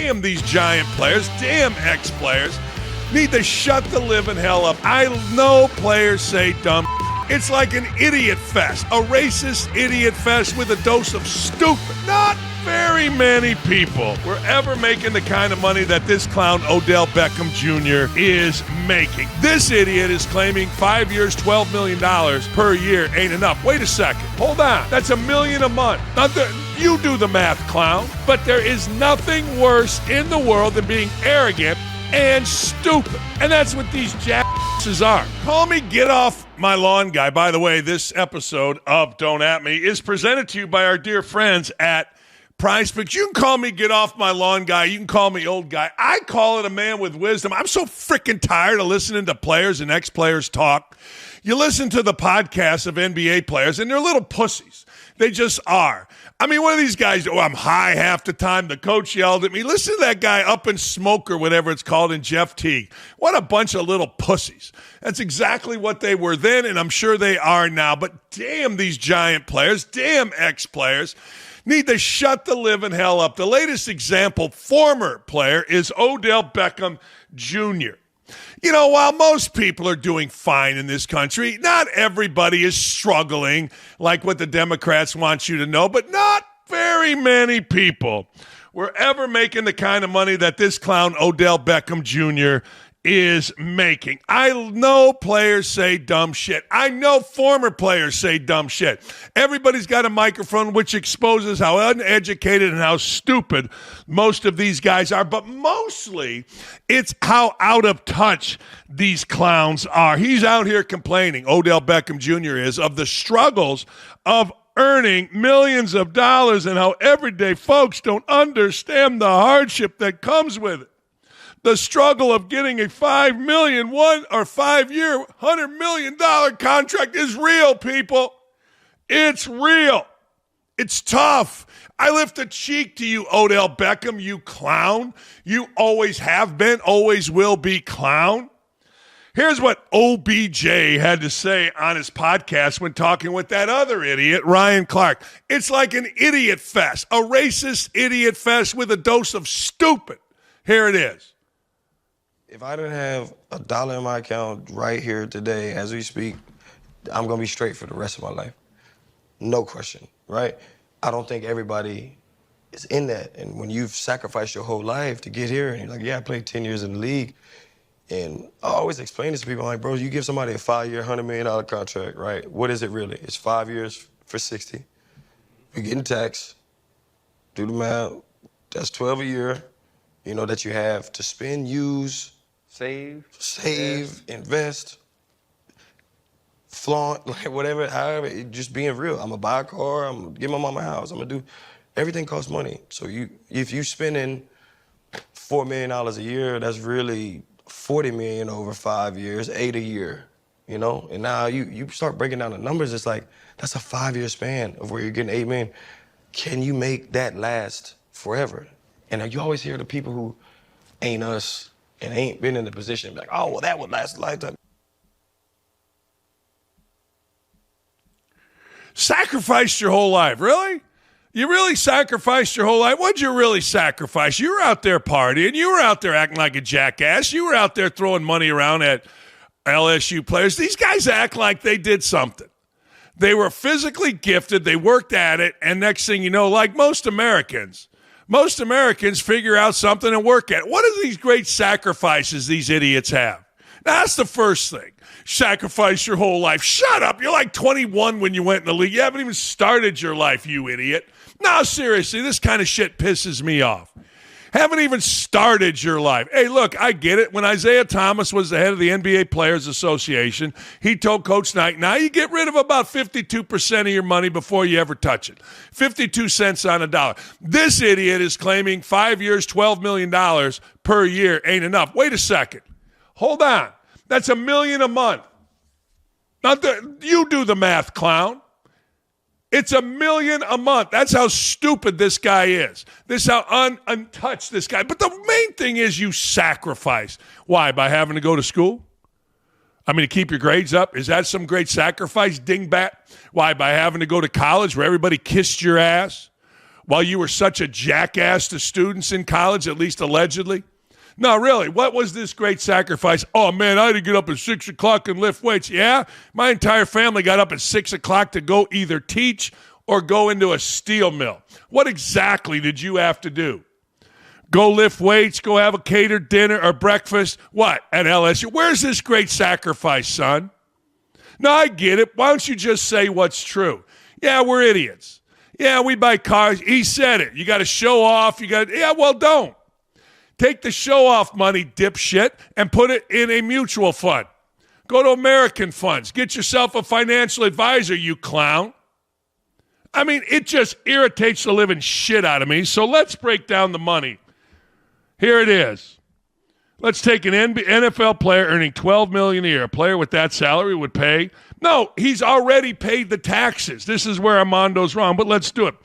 damn these Giant players, damn ex-players, need to shut the living hell up. I know players say dumb. It's like an idiot fest, a racist idiot fest with a dose of stupid. Not very many people were ever making the kind of money that this clown Odell Beckham Jr. is making. This idiot is claiming 5 years, $12 million per year ain't enough. Wait a second. Hold on. That's $1 million a month. You do the math, clown. But there is nothing worse in the world than being arrogant and stupid. And that's what these jackasses are. Call me Get Off My Lawn Guy. By the way, this episode of Don't At Me is presented to you by our dear friends at Prize Picks. You can call me Get Off My Lawn Guy. You can call me Old Guy. I call it a man with wisdom. I'm so freaking tired of listening to players and ex-players talk. You listen to the podcasts of NBA players, and they're little pussies. They just are. I mean, what are these guys? Oh, I'm high half the time. The coach yelled at me. Listen to that guy Up in Smoke or whatever it's called in Jeff Teague. What a bunch of little pussies. That's exactly what they were then, and I'm sure they are now. But damn these Giant players, damn ex-players, need to shut the living hell up. The latest example, former player, is Odell Beckham Jr. You know, while most people are doing fine in this country, not everybody is struggling like what the Democrats want you to know, but not very many people were ever making the kind of money that this clown Odell Beckham Jr. is making. I know players say dumb shit. I know former players say dumb shit. Everybody's got a microphone which exposes how uneducated and how stupid most of these guys are, but mostly it's how out of touch these clowns are. He's out here complaining, Odell Beckham Jr. is, of the struggles of earning millions of dollars and how everyday folks don't understand the hardship that comes with it. The struggle of getting a $5 million, 1 or 5 year, $100 million contract is real, people. It's real. It's tough. I lift a cheek to you, Odell Beckham, you clown. You always have been, always will be clown. Here's what OBJ had to say on his podcast when talking with that other idiot, Ryan Clark. It's like an idiot fest, a racist idiot fest with a dose of stupid. Here it is. If I didn't have $1 in my account right here today, as we speak, I'm going to be straight for the rest of my life. No question, right? I don't think everybody is in that. And when you've sacrificed your whole life to get here, and you're like, yeah, I played 10 years in the league. And I always explain this to people, I'm like, bro, you give somebody a 5-year, $100 million contract, right? What is it really? It's 5 years for 60. You're getting taxed. Do the math. That's 12 a year, you know, that you have to spend, use, save, invest, flaunt, like whatever, however, just being real. I'm gonna buy a car, I'm gonna give my mama a house, I'm gonna do, everything costs money. So if you spending $4 million a year, that's really $40 million over 5 years, 8 a year, you know? And now you start breaking down the numbers, it's like, that's a 5-year span of where you're getting $8 million. Can you make that last forever? And you always hear the people who ain't us, and ain't been in the position, like, oh, well, that would last a lifetime. Sacrificed your whole life, really? You really sacrificed your whole life? What'd you really sacrifice? You were out there partying. You were out there acting like a jackass. You were out there throwing money around at LSU players. These guys act like they did something. They were physically gifted. They worked at it. And next thing you know, like most Americans figure out something and work at it. What are these great sacrifices these idiots have? That's the first thing. Sacrifice your whole life. Shut up. You're like 21 when you went in the league. You haven't even started your life, you idiot. No, seriously, this kind of shit pisses me off. Haven't even started your life. Hey, look, I get it. When Isaiah Thomas was the head of the NBA Players Association, he told Coach Knight, now you get rid of about 52% of your money before you ever touch it. 52 cents on a dollar. This idiot is claiming 5 years, $12 million per year ain't enough. Wait a second. Hold on. That's $1 million a month. You do the math, clown. It's $1 million a month. That's how stupid this guy is. This is how untouched this guy. But the main thing is you sacrifice. Why? By having to go to school? I mean, to keep your grades up? Is that some great sacrifice, dingbat? Why? By having to go to college where everybody kissed your ass? while you were such a jackass to students in college, at least allegedly? No, really, what was this great sacrifice? Oh, man, I had to get up at 6 o'clock and lift weights. Yeah, my entire family got up at 6 o'clock to go either teach or go into a steel mill. What exactly did you have to do? Go lift weights, go have a catered dinner or breakfast? What, at LSU? Where's this great sacrifice, son? No, I get it. Why don't you just say what's true? Yeah, we're idiots. Yeah, we buy cars. He said it. You got to show off. Yeah, well, don't. Take the show-off money, dipshit, and put it in a mutual fund. Go to American Funds. Get yourself a financial advisor, you clown. I mean, it just irritates the living shit out of me. So let's break down the money. Here it is. Let's take an NFL player earning $12 million a year. A player with that salary would pay. No, he's already paid the taxes. This is where Armando's wrong, but let's do it.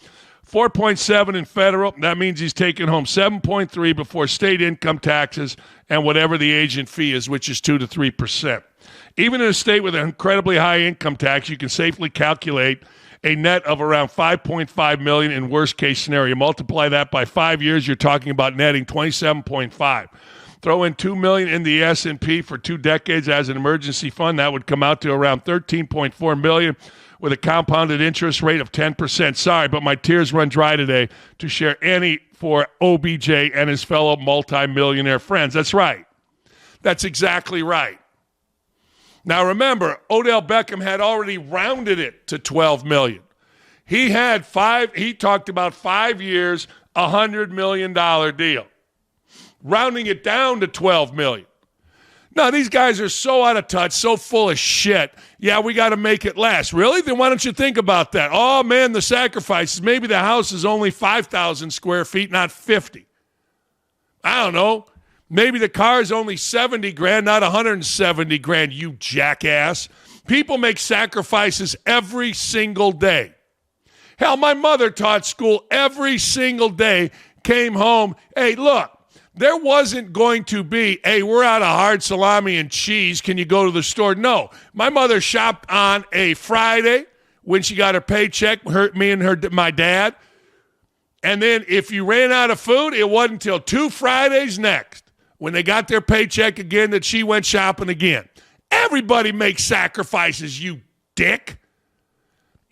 4.7 in federal. That means he's taking home 7.3 before state income taxes and whatever the agent fee is, which is 2 to 3%. Even in a state with an incredibly high income tax, you can safely calculate a net of around $5.5 million in worst case scenario. Multiply that by 5 years, you're talking about netting $27.5. Throw in $2 million in the S&P for 2 decades as an emergency fund. That would come out to around $13.4 million with a compounded interest rate of 10%. Sorry, but my tears run dry today to share any for OBJ and his fellow multimillionaire friends. That's right. That's exactly right. Now remember, Odell Beckham had already rounded it to $12 million. He talked about 5 years, $100 million deal. Rounding it down to $12 million. No, these guys are so out of touch, so full of shit. Yeah, we got to make it last. Really? Then why don't you think about that? Oh, man, the sacrifices. Maybe the house is only 5,000 square feet, not 50. I don't know. Maybe the car is only 70 grand, not 170 grand, you jackass. People make sacrifices every single day. Hell, my mother taught school every single day, came home. Hey, look. There wasn't going to be, hey, we're out of hard salami and cheese. Can you go to the store? No. My mother shopped on a Friday when she got her paycheck, my dad. And then if you ran out of food, it wasn't until 2 Fridays next when they got their paycheck again that she went shopping again. Everybody makes sacrifices, you dick.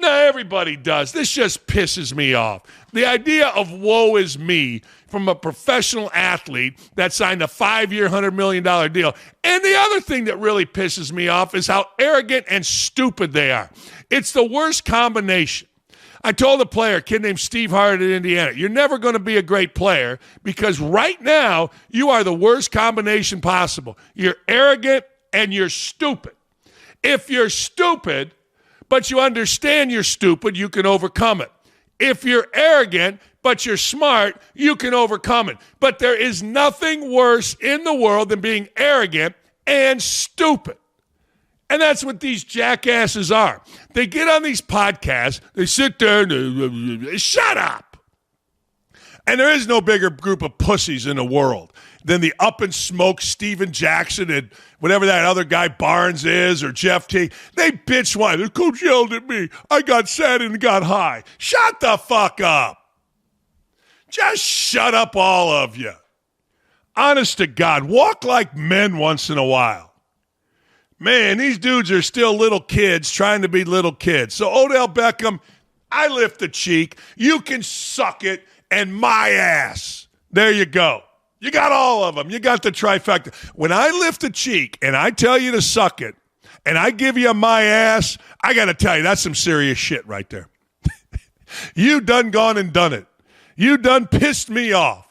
No, everybody does. This just pisses me off. The idea of woe is me from a professional athlete that signed a 5-year, $100 million deal. And the other thing that really pisses me off is how arrogant and stupid they are. It's the worst combination. I told a player, a kid named Steve Hart at Indiana, you're never going to be a great player because right now you are the worst combination possible. You're arrogant and you're stupid. If you're stupid, but you understand you're stupid, you can overcome it. If you're arrogant, but you're smart, you can overcome it. But there is nothing worse in the world than being arrogant and stupid. And that's what these jackasses are. They get on these podcasts, they sit there and shut up. And there is no bigger group of pussies in the world than the up-and-smoke Steven Jackson and whatever that other guy Barnes is or Jeff T. They bitch whine. The coach yelled at me. I got sad and got high. Shut the fuck up. Just shut up, all of you. Honest to God, walk like men once in a while. Man, these dudes are still little kids trying to be little kids. So Odell Beckham, I lift the cheek. You can suck it and my ass. There you go. You got all of them. You got the trifecta. When I lift a cheek and I tell you to suck it and I give you my ass, I got to tell you, that's some serious shit right there. You done gone and done it. You done pissed me off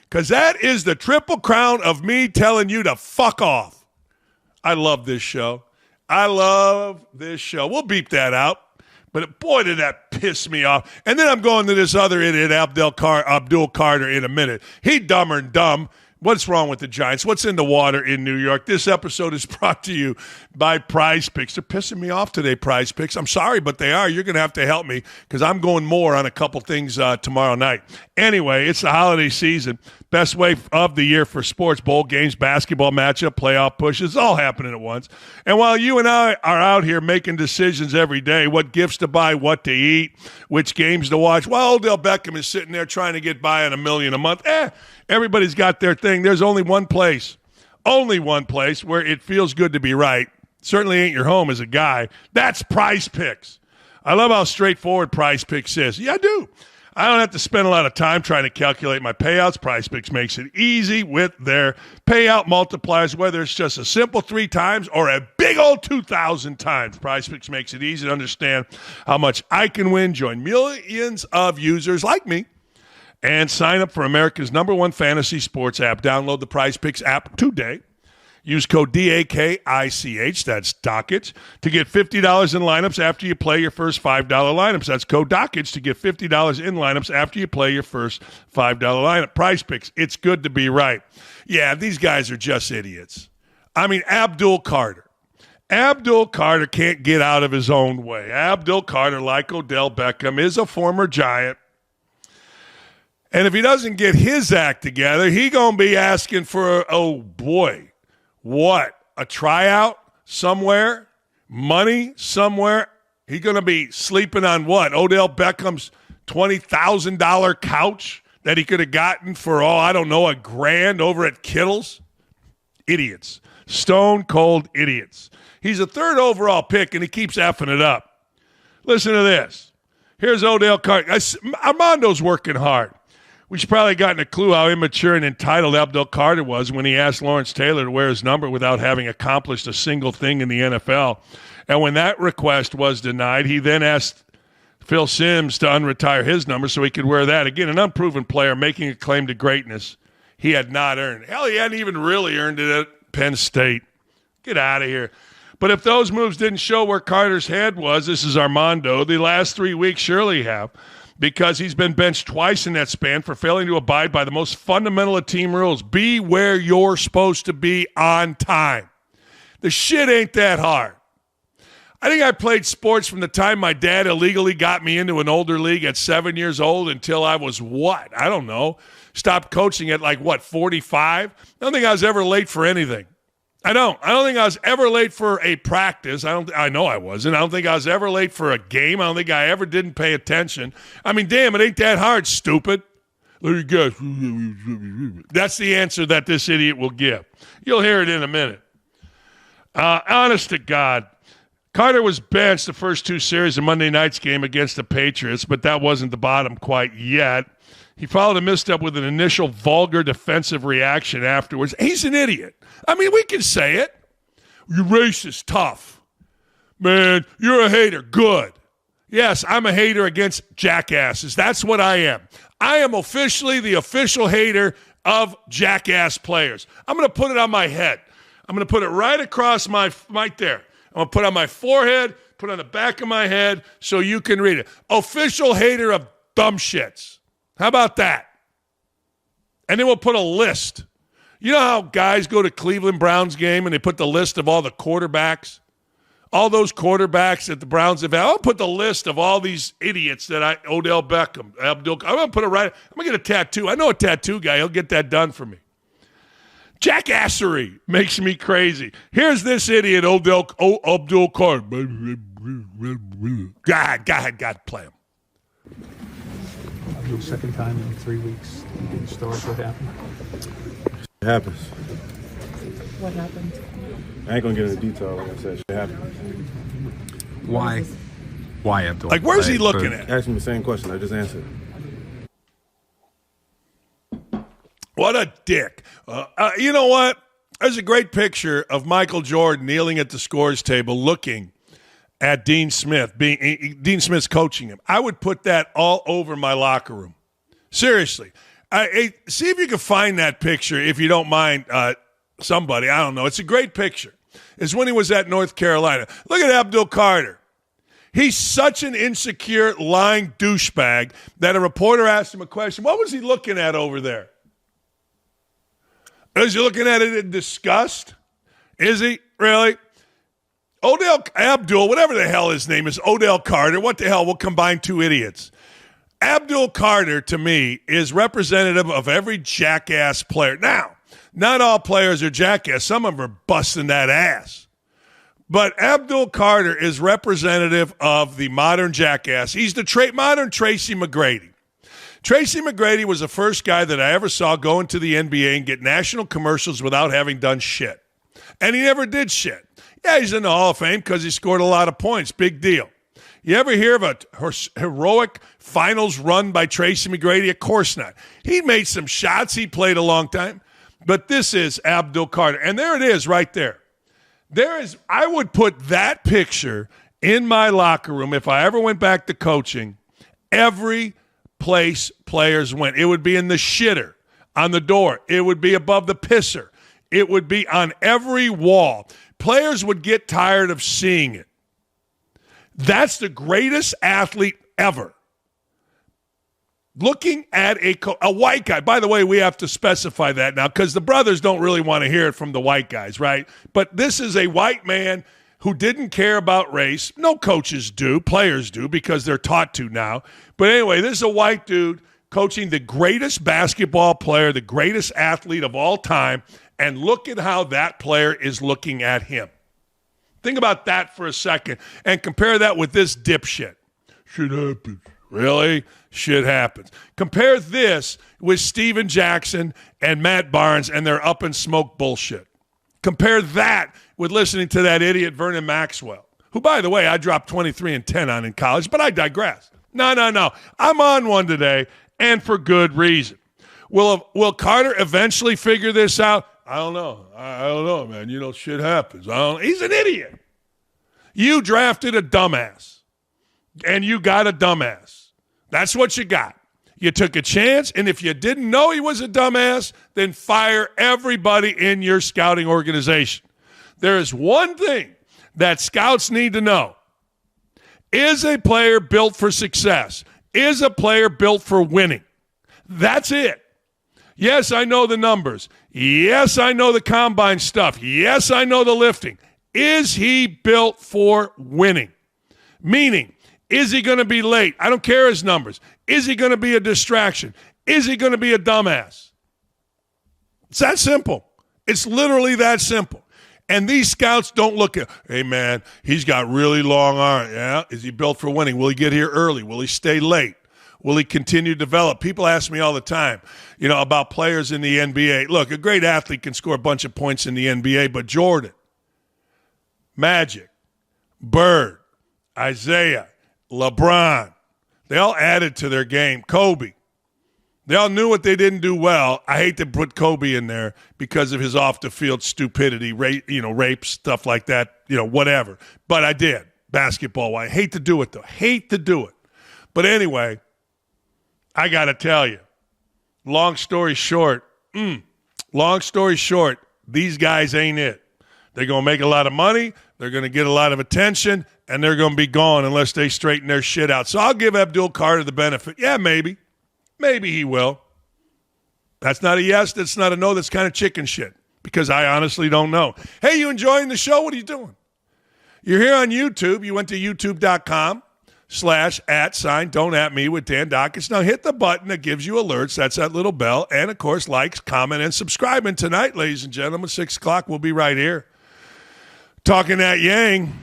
because that is the triple crown of me telling you to fuck off. I love this show. I love this show. We'll beep that out. But boy, did that piss me off. And then I'm going to this other idiot, Abdul Carter, in a minute. He dumber and dumb What's wrong with the Giants? What's in the water in New York? This episode is brought to you by Prize Picks. They're pissing me off today, Prize Picks. I'm sorry, but they are. You're going to have to help me because I'm going more on a couple things tomorrow night. Anyway, it's the holiday season. Best way of the year for sports, bowl games, basketball matchup, playoff pushes, all happening at once. And while you and I are out here making decisions every day, what gifts to buy, what to eat, which games to watch, while Odell Beckham is sitting there trying to get by on $1 million a month, everybody's got their thing. There's only one place where it feels good to be right. Certainly ain't your home as a guy. That's Prize Picks. I love how straightforward Prize Picks is. Yeah, I do. I don't have to spend a lot of time trying to calculate my payouts. Prize Picks makes it easy with their payout multipliers, whether it's just a simple 3 times or a big old 2,000 times. Prize Picks makes it easy to understand how much I can win. Join millions of users like me and sign up for America's #1 fantasy sports app. Download the Prize Picks app today. Use code DAKICH, that's Dakich, to get $50 in lineups after you play your first $5 lineups. That's code Dakich to get $50 in lineups after you play your first $5 lineup. Prize Picks, it's good to be right. Yeah, these guys are just idiots. I mean, Abdul Carter can't get out of his own way. Abdul Carter, like Odell Beckham, is a former Giant. And if he doesn't get his act together, he going to be asking for, oh boy, what? A tryout somewhere? Money somewhere? He going to be sleeping on what? Odell Beckham's $20,000 couch that he could have gotten for, $1,000 over at Kittle's? Idiots. Stone cold idiots. He's a 3rd overall pick, and he keeps effing it up. Listen to this. Here's Odell Carter. Armando's working hard. We should probably have gotten a clue how immature and entitled Abdul Carter was when he asked Lawrence Taylor to wear his number without having accomplished a single thing in the NFL. And when that request was denied, he then asked Phil Simms to unretire his number so he could wear that. Again, an unproven player making a claim to greatness he had not earned. Hell, he hadn't even really earned it at Penn State. Get out of here. But if those moves didn't show where Carter's head was, this is Armando, the last 3 weeks surely have, because he's been benched twice in that span for failing to abide by the most fundamental of team rules. Be where you're supposed to be on time. The shit ain't that hard. I think I played sports from the time my dad illegally got me into an older league at 7 years old until I was what? I don't know. Stopped coaching at 45? I don't think I was ever late for anything. I don't think I was ever late for a practice. I know I wasn't. I don't think I was ever late for a game. I don't think I ever didn't pay attention. I mean, damn, it ain't that hard, stupid. Let me guess. That's the answer that this idiot will give. You'll hear it in a minute. Honest to God, Carter was benched the first 2 series of Monday night's game against the Patriots, but that wasn't the bottom quite yet. He followed a misstep with an initial vulgar defensive reaction afterwards. He's an idiot. I mean, we can say it. You're racist, tough. Man, you're a hater, good. Yes, I'm a hater against jackasses. That's what I am. I am officially the official hater of jackass players. I'm going to put it on my head. I'm going to put it right across right there. I'm going to put it on my forehead, put it on the back of my head so you can read it. Official hater of dumb shits. How about that? And then we'll put a list. You know how guys go to Cleveland Browns game and they put the list of all the quarterbacks? All those quarterbacks that the Browns have had. I'll put the list of all these idiots Odell Beckham, Abdul. I'm going to put it right. I'm going to get a tattoo. I know a tattoo guy. He'll get that done for me. Jackassery makes me crazy. Here's this idiot, Abdul Carter. God, play him. Your second time in 3 weeks. You didn't start. What happened? It happens. What happened? I ain't gonna get into detail. Like I said, shit happens. Why? Why, Abdul? Where's he looking at? Ask me the same question. I just answered. What a dick. You know what? There's a great picture of Michael Jordan kneeling at the scores table looking at Dean Smith. Dean Smith's coaching him. I would put that all over my locker room. Seriously. See if you can find that picture, if you don't mind, somebody. I don't know. It's a great picture. It's when he was at North Carolina. Look at Abdul Carter. He's such an insecure, lying douchebag that a reporter asked him a question. What was he looking at over there? Is he looking at it in disgust? Is he? Really? Abdul, whatever the hell his name is, Odell Carter, what the hell? We'll combine two idiots. Abdul Carter, to me, is representative of every jackass player. Now, not all players are jackass. Some of them are busting that ass. But Abdul Carter is representative of the modern jackass. He's the modern Tracy McGrady. Tracy McGrady was the first guy that I ever saw go into the NBA and get national commercials without having done shit. And he never did shit. Yeah, he's in the Hall of Fame because he scored a lot of points. Big deal. You ever hear of a heroic finals run by Tracy McGrady? Of course not. He made some shots. He played a long time. But this is Abdul Carter. And there it is right there. I would put that picture in my locker room if I ever went back to coaching. Every place players went. It would be in the shitter, on the door. It would be above the pisser. It would be on every wall. Players would get tired of seeing it. That's the greatest athlete ever. Looking at a white guy. By the way, we have to specify that now because the brothers don't really want to hear it from the white guys, right? But this is a white man who didn't care about race. No coaches do. Players do because they're taught to now. But anyway, this is a white dude coaching the greatest basketball player, the greatest athlete of all time, and look at how that player is looking at him. Think about that for a second and compare that with this dipshit. Shit happens. Really? Shit happens. Compare this with Steven Jackson and Matt Barnes and their up in smoke bullshit. Compare that with listening to that idiot Vernon Maxwell, who, by the way, I dropped 23 and 10 on in college, but I digress. No. I'm on one today, and for good reason. Will Carter eventually figure this out? I don't know. I don't know, man. You know, shit happens. He's an idiot. You drafted a dumbass, and you got a dumbass. That's what you got. You took a chance, and if you didn't know he was a dumbass, then fire everybody in your scouting organization. There is one thing that scouts need to know. Is a player built for success? Is a player built for winning? That's it. Yes, I know the numbers. Yes, I know the combine stuff. Yes, I know the lifting. Is he built for winning? Meaning, is he going to be late? I don't care his numbers. Is he going to be a distraction? Is he going to be a dumbass? It's that simple. It's literally that simple. And these scouts don't look at, hey, man, he's got really long arms. Yeah, is he built for winning? Will he get here early? Will he stay late? Will he continue to develop? People ask me all the time, about players in the NBA. Look, a great athlete can score a bunch of points in the NBA, but Jordan, Magic, Bird, Isaiah, LeBron, they all added to their game. Kobe, they all knew what they didn't do well. I hate to put Kobe in there because of his off-the-field stupidity, rape, stuff like that, whatever. But I did, basketball-wise. I hate to do it, though. Hate to do it. But anyway, I got to tell you, long story short, these guys ain't it. They're going to make a lot of money, they're going to get a lot of attention, and they're going to be gone unless they straighten their shit out. So I'll give Abdul Carter the benefit. Yeah, maybe. Maybe he will. That's not a yes, that's not a no, that's kind of chicken shit because I honestly don't know. Hey, you enjoying the show? What are you doing? You're here on YouTube. You went to youtube.com/@ don't at me with Dan Dakich. Now hit the button that gives you alerts. That's that little bell. And, of course, likes, comment, and subscribe. And tonight, ladies and gentlemen, 6 o'clock, we'll be right here talking that Yang,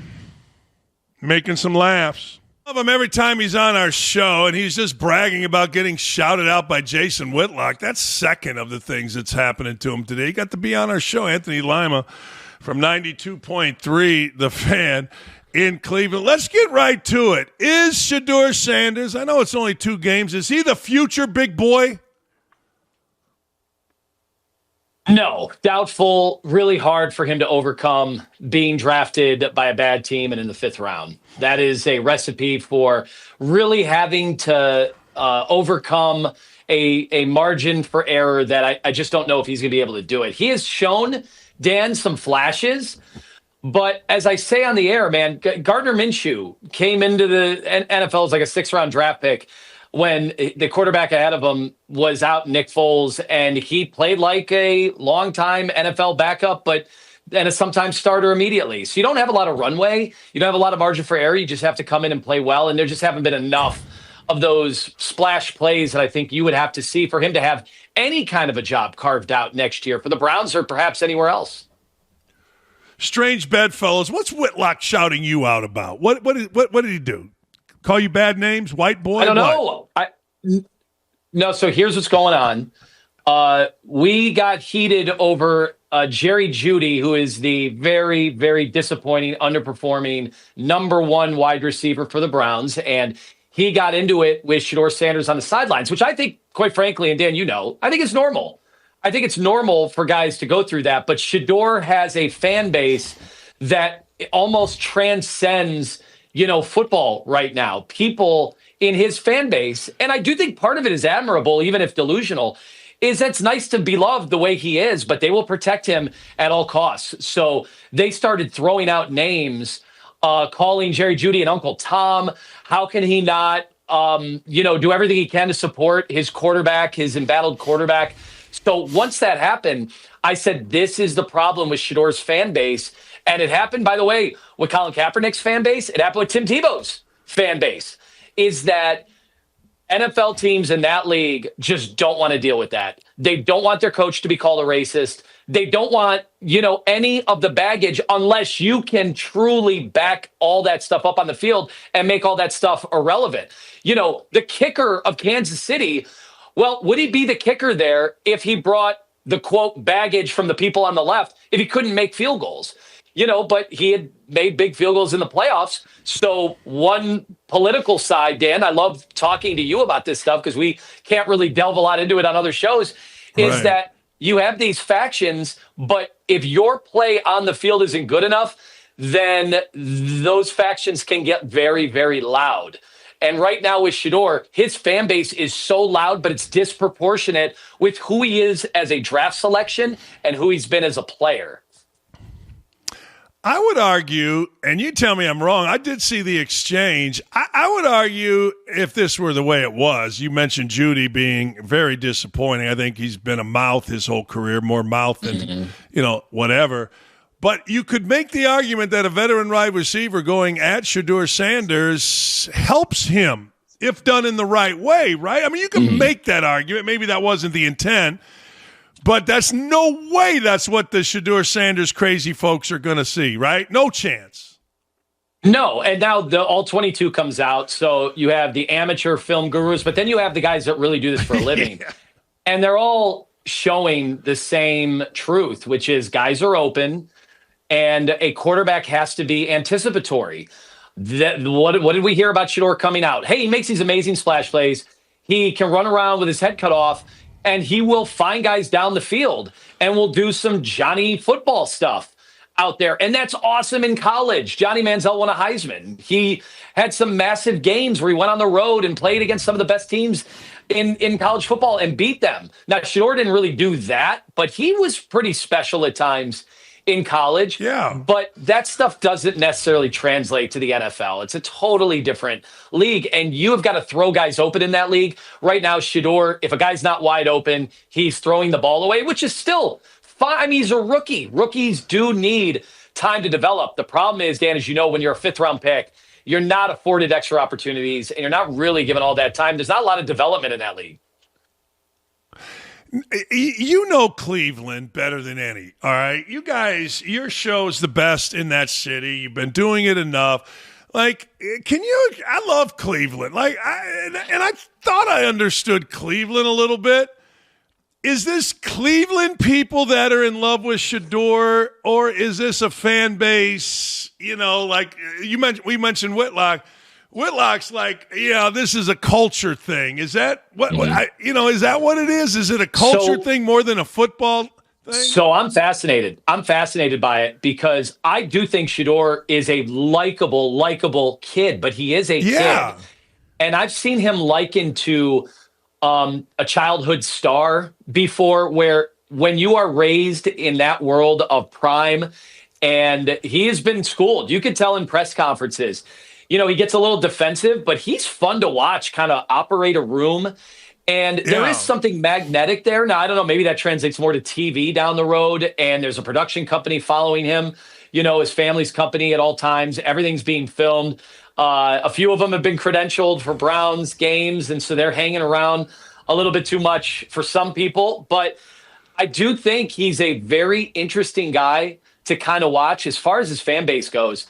making some laughs. Love him every time he's on our show, and he's just bragging about getting shouted out by Jason Whitlock. That's second of the things that's happening to him today. He got to be on our show, Anthony Lima from 92.3, The Fan in Cleveland. Let's get right to it. Is Shedeur Sanders, I know it's only 2 games, is he the future big boy? No, doubtful. Really hard for him to overcome being drafted by a bad team and in the 5th round. That is a recipe for really having to overcome a margin for error that I just don't know if he's going to be able to do it. He has shown, Dan, some flashes. But as I say on the air, man, Gardner Minshew came into the NFL as like a 6th round draft pick. when the quarterback ahead of him was out, Nick Foles, and he played like a longtime NFL backup, and a sometimes starter immediately. So you don't have a lot of runway. You don't have a lot of margin for error. You just have to come in and play well. And there just haven't been enough of those splash plays that I think you would have to see for him to have any kind of a job carved out next year for the Browns or perhaps anywhere else. Strange bedfellows. What's Whitlock shouting you out about? What did he do? Call you bad names? White boy? I don't know. No, so here's what's going on. We got heated over Jerry Jeudy, who is the very, very disappointing, underperforming #1 wide receiver for the Browns. And he got into it with Shedeur Sanders on the sidelines, which I think, quite frankly, and Dan, I think it's normal. I think it's normal for guys to go through that. But Shedeur has a fan base that almost transcends football right now. People in his fan base, and I do think part of it is admirable, even if delusional, is it's nice to be loved the way he is, but they will protect him at all costs. So they started throwing out names, calling Jerry Jeudy an Uncle Tom. How can he not, do everything he can to support his quarterback, his embattled quarterback? So once that happened, I said, this is the problem with Shedeur's fan base. And it happened, by the way, with Colin Kaepernick's fan base. It happened with Tim Tebow's fan base, is that NFL teams in that league just don't want to deal with that. They don't want their coach to be called a racist. They don't want, any of the baggage unless you can truly back all that stuff up on the field and make all that stuff irrelevant. The kicker of Kansas City, well, would he be the kicker there if he brought the, quote, baggage from the people on the left if he couldn't make field goals? But he had made big field goals in the playoffs. So one political side, Dan, I love talking to you about this stuff because we can't really delve a lot into it on other shows, is that you have these factions, but if your play on the field isn't good enough, then those factions can get very, very loud. And right now with Shedeur, his fan base is so loud, but it's disproportionate with who he is as a draft selection and who he's been as a player. I would argue, and you tell me I'm wrong, I did see the exchange. I would argue if this were the way it was, you mentioned Jeudy being very disappointing. I think he's been a mouth his whole career, more mouth than, whatever. But you could make the argument that a veteran wide receiver going at Shedeur Sanders helps him if done in the right way, right? I mean, you can make that argument. Maybe that wasn't the intent. But that's no way that's what the Shedeur Sanders crazy folks are going to see, right? No chance. No, and now the All-22 comes out, so you have the amateur film gurus, but then you have the guys that really do this for a living. Yeah. And they're all showing the same truth, which is guys are open, and a quarterback has to be anticipatory. What did we hear about Shedeur coming out? Hey, he makes these amazing splash plays. He can run around with his head cut off, and he will find guys down the field and will do some Johnny football stuff out there. And that's awesome in college. Johnny Manziel won a Heisman. He had some massive games where he went on the road and played against some of the best teams in college football and beat them. Now, Shedeur didn't really do that, but he was pretty special at times in college. Yeah. But that stuff doesn't necessarily translate to the NFL. It's a totally different league, and you have got to throw guys open in that league. Right now, Shedeur, if a guy's not wide open, he's throwing the ball away, which is still fine. I mean, he's a rookie. Rookies do need time to develop. The problem is, Dan, as you know, when you're a fifth-round pick, you're not afforded extra opportunities, and you're not really given all that time. There's not a lot of development in that league. You know Cleveland better than any, all right? You guys, your show's the best in that city. You've been doing it enough. Like, I love Cleveland. Like, I thought I understood Cleveland a little bit. Is this Cleveland people that are in love with Shedeur, or is this a fan base, like we mentioned Whitlock. Whitlock's like, this is a culture thing. Is that is that what it is? Is it a culture thing more than a football thing? So I'm fascinated. I'm fascinated by it because I do think Shedeur is a likable kid, but he is a kid. And I've seen him likened to a childhood star before, where when you are raised in that world of prime, and he has been schooled, you could tell in press conferences, he gets a little defensive, but he's fun to watch kind of operate a room. And there is something magnetic there. Now, I don't know, maybe that translates more to TV down the road, and there's a production company following him, his family's company at all times. Everything's being filmed. A few of them have been credentialed for Browns games, and so they're hanging around a little bit too much for some people. But I do think he's a very interesting guy to kind of watch as far as his fan base goes.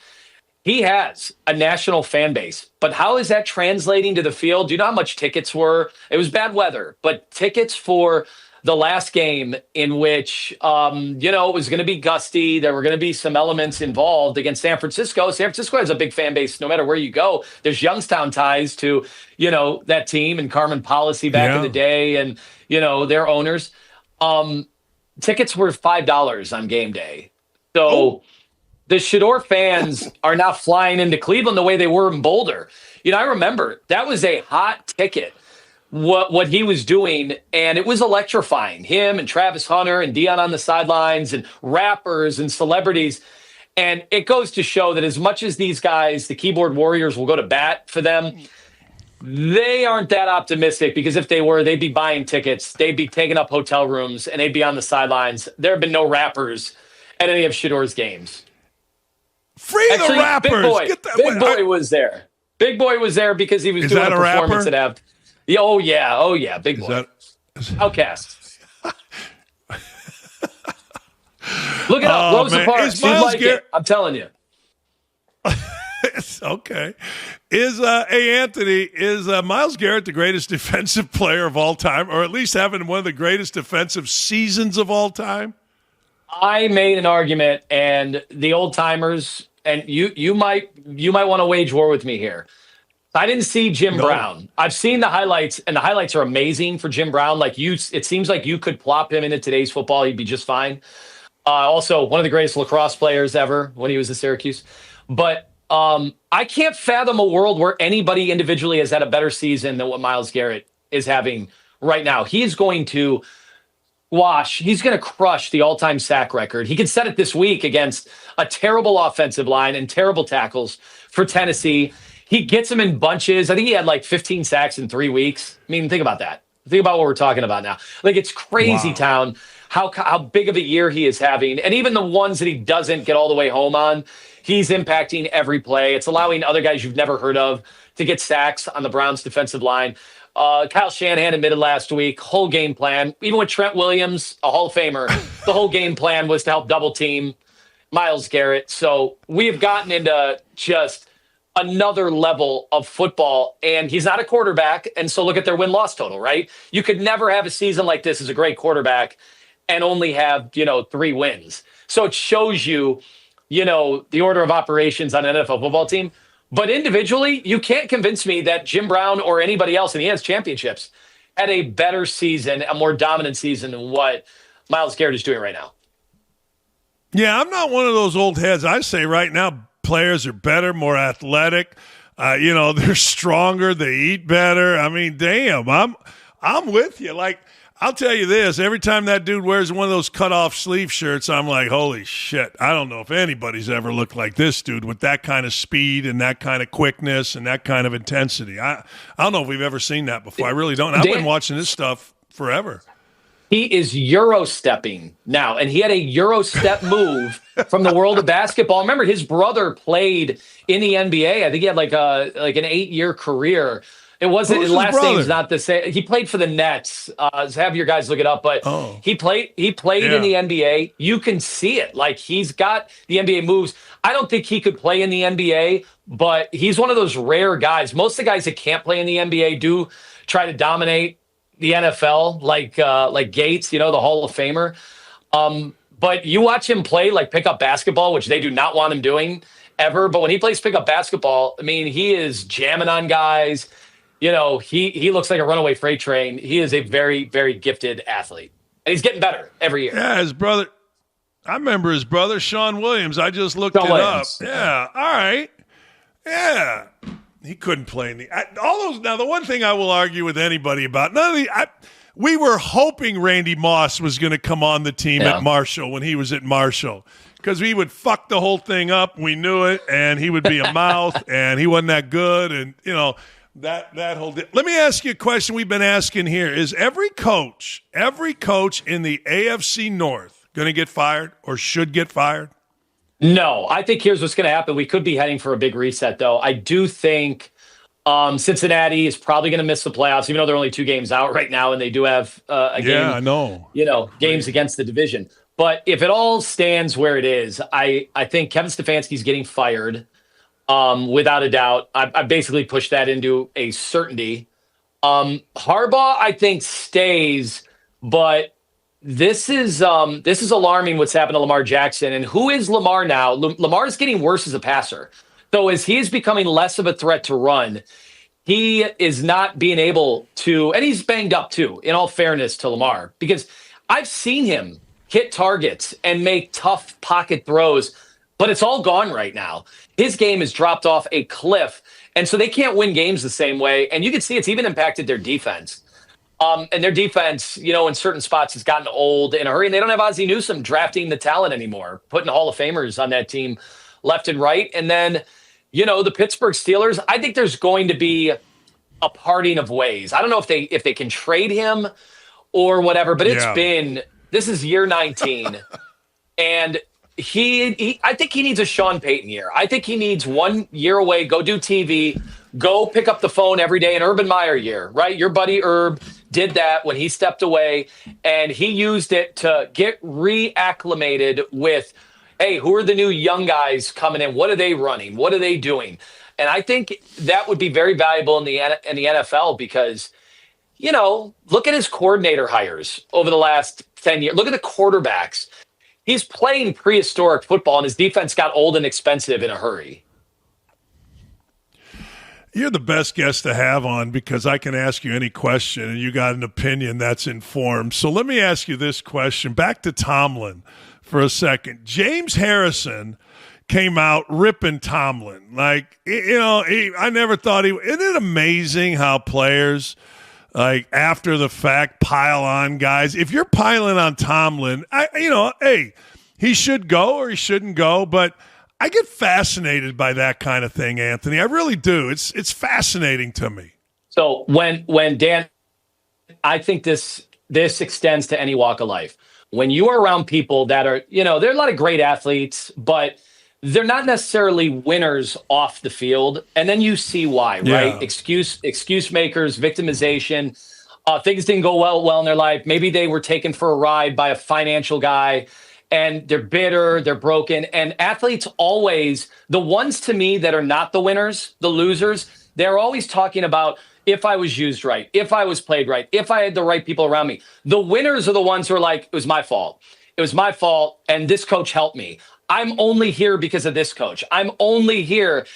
He has a national fan base, but how is that translating to the field? Do you know how much tickets were? It was bad weather, but tickets for the last game in which, it was going to be gusty. There were going to be some elements involved against San Francisco. San Francisco has a big fan base no matter where you go. There's Youngstown ties to, that team and Carmen Policy back in the day and, their owners. Tickets were $5 on game day. So the Shador fans are not flying into Cleveland the way they were in Boulder. I remember that was a hot ticket, what he was doing, and it was electrifying. Him and Travis Hunter and Dion on the sidelines and rappers and celebrities. And it goes to show that as much as these guys, the keyboard warriors, will go to bat for them, they aren't that optimistic, because if they were, they'd be buying tickets, they'd be taking up hotel rooms, and they'd be on the sidelines. There have been no rappers at any of Shador's games. Free the rappers. Big Boy was there. Big Boy was there because he was doing a performance at Abdul. Oh yeah, Big Boy. Outcast. Look it up. Rosa Parks. You'd like it. I'm telling you. Okay. Hey, Anthony, is Myles Garrett the greatest defensive player of all time, or at least having one of the greatest defensive seasons of all time? I made an argument, and the old timers, and you might want to wage war with me here. I didn't see Jim Brown. I've seen the highlights, and the highlights are amazing for Jim Brown. it seems like you could plop him into today's football, he'd be just fine. Also, one of the greatest lacrosse players ever when he was at Syracuse. But I can't fathom a world where anybody individually has had a better season than what Myles Garrett is having right now. He's going to crush the all-time sack record. He could set it this week against a terrible offensive line and terrible tackles for Tennessee. He gets them in bunches. I think he had like 15 sacks in 3 weeks. I mean, think about that. Think about what we're talking about now. Like, it's crazy town how big of a year he is having. And even the ones that he doesn't get all the way home on, he's impacting every play. It's allowing other guys you've never heard of to get sacks on the Browns defensive line. Kyle Shanahan admitted last week, whole game plan, even with Trent Williams, a Hall of Famer, the whole game plan was to help double team Myles Garrett. So we have gotten into just another level of football, and he's not a quarterback. And so look at their win-loss total, right? You could never have a season like this as a great quarterback and only have, 3 wins. So it shows you, the order of operations on an NFL football team. But individually, you can't convince me that Jim Brown or anybody else, and he has championships, had a better season, a more dominant season than what Myles Garrett is doing right now. Yeah, I'm not one of those old heads. I say right now, players are better, more athletic. They're stronger. They eat better. I mean, damn, I'm with you. Like, I'll tell you this, every time that dude wears one of those cut-off sleeve shirts, I'm like, holy shit, I don't know if anybody's ever looked like this dude with that kind of speed and that kind of quickness and that kind of intensity. I don't know if we've ever seen that before. I really don't. I've been watching this stuff forever. He is Euro-stepping now, and he had a Euro-step move from the world of basketball. Remember, his brother played in the NBA. I think he had like an 8-year career. It wasn't. His last name's not the same. He played for the Nets. Have your guys look it up. But he played in the NBA. You can see it. Like, he's got the NBA moves. I don't think he could play in the NBA, but he's one of those rare guys. Most of the guys that can't play in the NBA do try to dominate the NFL, like Gates, the Hall of Famer. But you watch him play like pickup basketball, which they do not want him doing ever. But when he plays pickup basketball, I mean, he is jamming on guys. He looks like a runaway freight train. He is a very, very gifted athlete. And he's getting better every year. Yeah, his brother. I remember his brother, Sean Williams. I just looked it up. Yeah, all right. Yeah. He couldn't play in all those. Now, the one thing I will argue with anybody about, we were hoping Randy Moss was going to come on the team at Marshall when he was at Marshall. because he would fuck the whole thing up. We knew it, and he would be a mouth, and he wasn't that good, and that whole. Let me ask you a question we've been asking here: is every coach in the AFC North going to get fired or should get fired? No, I think here's what's going to happen. We could be heading for a big reset, though. I do think Cincinnati is probably going to miss the playoffs, even though they're only 2 games out right now, and they do have a game. Yeah, I know. Games against the division. But if it all stands where it is, I think Kevin Stefanski's getting fired, without a doubt. I basically pushed that into a certainty. Harbaugh, I think, stays, but this is alarming what's happened to Lamar Jackson. And who is Lamar now? Lamar is getting worse as a passer. So as he is becoming less of a threat to run, he is not being able to, and he's banged up too, in all fairness to Lamar, because I've seen him hit targets and make tough pocket throws, but it's all gone right now. His game has dropped off a cliff, and so they can't win games the same way. And you can see it's even impacted their defense. And their defense, in certain spots has gotten old in a hurry, and they don't have Ozzie Newsome drafting the talent anymore, putting Hall of Famers on that team left and right. And then, the Pittsburgh Steelers, I think there's going to be a parting of ways. I don't know if they can trade him or whatever, but this is year 19. And I think he needs a Sean Payton year. I think he needs 1 year away, go do TV, go pick up the phone every day, an Urban Meyer year, right? Your buddy Herb did that when he stepped away, and he used it to get reacclimated with, hey, who are the new young guys coming in? What are they running? What are they doing? And I think that would be very valuable in the NFL because, look at his coordinator hires over the last 10 years. Look at the quarterbacks. He's playing prehistoric football, and his defense got old and expensive in a hurry. You're the best guest to have on because I can ask you any question, and you got an opinion that's informed. So let me ask you this question. Back to Tomlin for a second. James Harrison came out ripping Tomlin. I never thought isn't it amazing how players – after the fact, pile on guys. If you're piling on Tomlin, hey, he should go or he shouldn't go. But I get fascinated by that kind of thing, Anthony. I really do. It's fascinating to me. So when Dan, I think this extends to any walk of life. When you are around people that are, there are a lot of great athletes, but they're not necessarily winners off the field. And then you see why, right? Excuse makers, victimization. Things didn't go well in their life. Maybe they were taken for a ride by a financial guy and they're bitter, they're broken. And athletes always, the ones to me that are not the winners, the losers, they're always talking about if I was used right, if I was played right, if I had the right people around me. The winners are the ones who are like, it was my fault. It was my fault. And this coach helped me. I'm only here because of this coach. I'm only here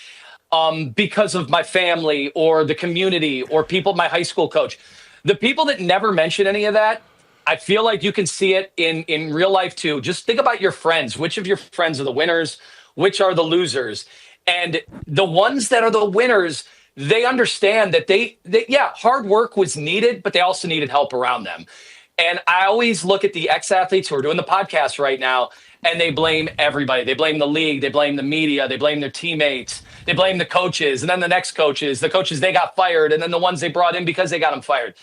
because of my family or the community or people, my high school coach. The people that never mention any of that, I feel like you can see it in real life too. Just think about your friends. Which of your friends are the winners? Which are the losers? And the ones that are the winners, they understand that they hard work was needed, but they also needed help around them. And I always look at the ex-athletes who are doing the podcast right now, and they blame everybody. They blame the league. They blame the media. They blame their teammates. They blame the coaches, and then the next coaches, the coaches they got fired, and then the ones they brought in because they got them fired.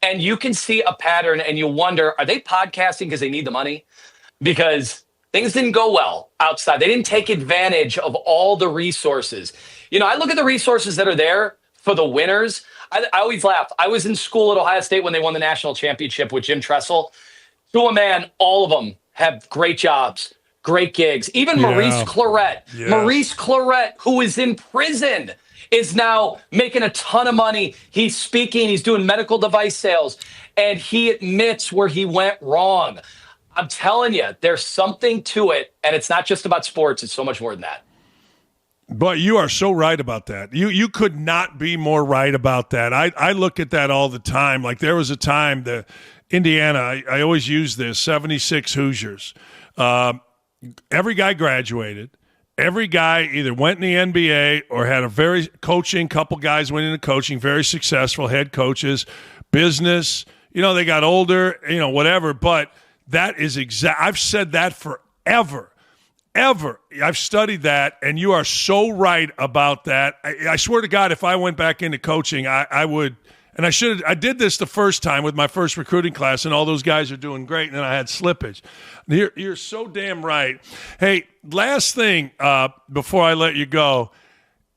And you can see a pattern, and you wonder, are they podcasting because they need the money? Because things didn't go well outside. They didn't take advantage of all the resources. I look at the resources that are there for the winners. I always laugh. I was in school at Ohio State when they won the national championship with Jim Tressel. To a man, all of them have great jobs, great gigs. Even Maurice Claret. Yes. Maurice Claret, who is in prison, is now making a ton of money. He's speaking. He's doing medical device sales. And he admits where he went wrong. I'm telling you, there's something to it. And it's not just about sports. It's so much more than that. But you are so right about that. You could not be more right about that. I look at that all the time. Like there was a time, the Indiana, I always use this, 76 Hoosiers. Every guy graduated. Every guy either went in the NBA or had a very coaching, couple guys went into coaching, very successful head coaches, business. They got older, whatever. But that is I've said that forever. ever. I've studied that, and you are so right about that. I swear to God, if I went back into coaching, I would. And I did this the first time with my first recruiting class, and all those guys are doing great, and then I had slippage. You're so damn right. Hey, last thing before I let you go,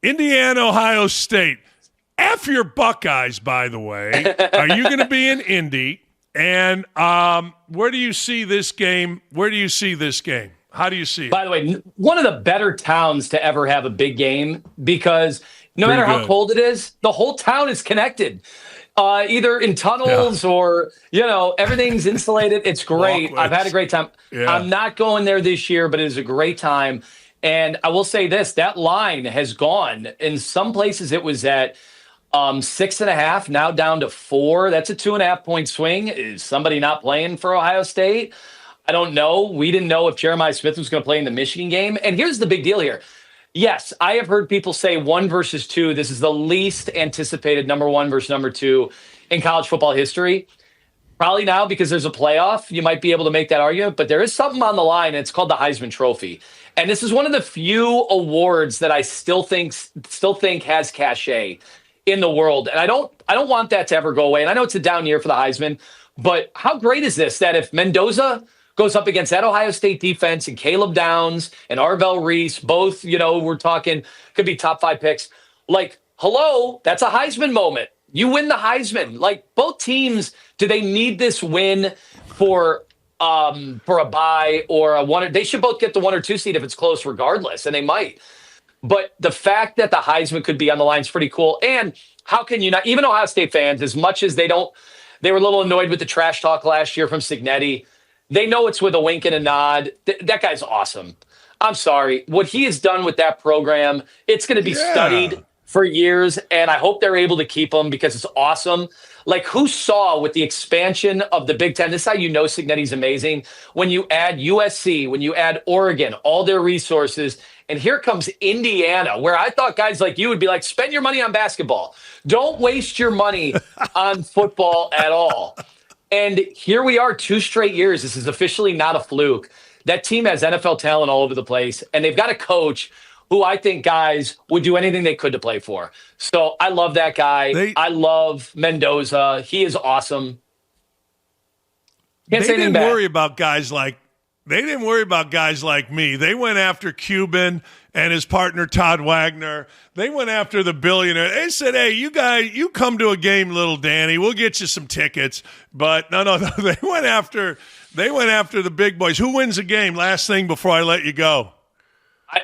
Indiana, Ohio State. F your Buckeyes, by the way. Are you going to be in Indy? And where do you see this game? How do you see it? By the way, one of the better towns to ever have a big game, because no matter how cold it is, the whole town is connected, either in tunnels or, everything's insulated. It's great. Walkways. I've had a great time. Yeah. I'm not going there this year, but it is a great time. And I will say this, that line has gone. In some places it was at 6.5, now down to 4. That's a 2.5 point swing. Is somebody not playing for Ohio State? I don't know. We didn't know if Jeremiah Smith was going to play in the Michigan game. And here's the big deal here. Yes, I have heard people say 1 versus 2. This is the least anticipated number 1 versus number 2 in college football history. Probably now, because there's a playoff, you might be able to make that argument. But there is something on the line, and it's called the Heisman Trophy. And this is one of the few awards that I still think has cachet in the world. And I don't want that to ever go away. And I know it's a down year for the Heisman, but how great is this that if Mendoza goes up against that Ohio State defense and Caleb Downs and Arvell Reese, both, we're talking could be top 5 picks. Like, hello, that's a Heisman moment. You win the Heisman. Like, both teams, do they need this win for a bye or a 1? They should both get the 1 or 2 seed if it's close regardless, and they might. But the fact that the Heisman could be on the line is pretty cool. And how can you not, even Ohio State fans, as much as they were a little annoyed with the trash talk last year from Cignetti, they know it's with a wink and a nod. That guy's awesome. I'm sorry. What he has done with that program, it's going to be studied for years, and I hope they're able to keep him because it's awesome. Like, who saw with the expansion of the Big Ten, this is how you know Cignetti's amazing, when you add USC, when you add Oregon, all their resources, and here comes Indiana, where I thought guys like you would be like, spend your money on basketball. Don't waste your money on football at all. And here we are 2 straight years. This is officially not a fluke. That team has NFL talent all over the place, and they've got a coach who I think guys would do anything they could to play for. So I love that guy. I love Mendoza. He is awesome. They didn't worry about guys like me. They went after Cuban and his partner Todd Wagner. They went after the billionaire. They said, "Hey, you guys, you come to a game, little Danny. We'll get you some tickets." But no. They went after the big boys. Who wins the game? Last thing before I let you go.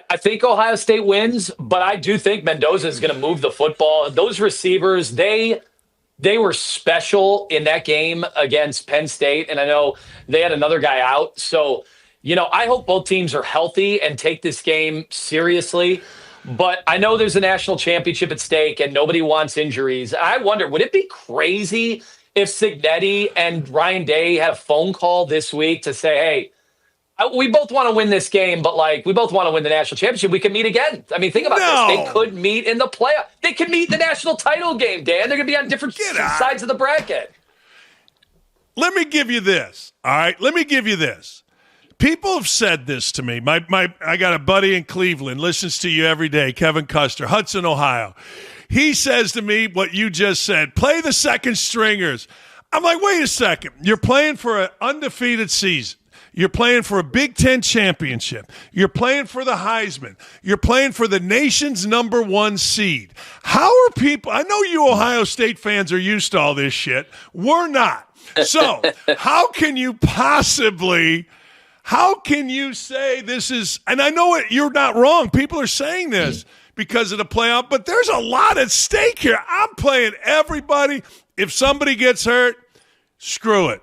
I think Ohio State wins, but I do think Mendoza is going to move the football. Those receivers, they were special in that game against Penn State, and I know they had another guy out. So, I hope both teams are healthy and take this game seriously. But I know there's a national championship at stake, and nobody wants injuries. I wonder, would it be crazy if Cignetti and Ryan Day had a phone call this week to say, hey, we both want to win this game, but we both want to win the national championship. We can meet again. I mean, think about this. They could meet in the playoff. They could meet in the national title game, Dan. They're going to be on different sides of the bracket. Let me give you this. All right. Let me give you this. People have said this to me. I got a buddy in Cleveland, listens to you every day, Kevin Custer, Hudson, Ohio. He says to me what you just said, play the second stringers. I'm like, wait a second. You're playing for an undefeated season. You're playing for a Big Ten championship. You're playing for the Heisman. You're playing for the nation's number 1 seed. How are people – I know you Ohio State fans are used to all this shit. We're not. So how can you say this is – and I know you're not wrong. People are saying this because of the playoff, but there's a lot at stake here. I'm playing everybody. If somebody gets hurt, screw it.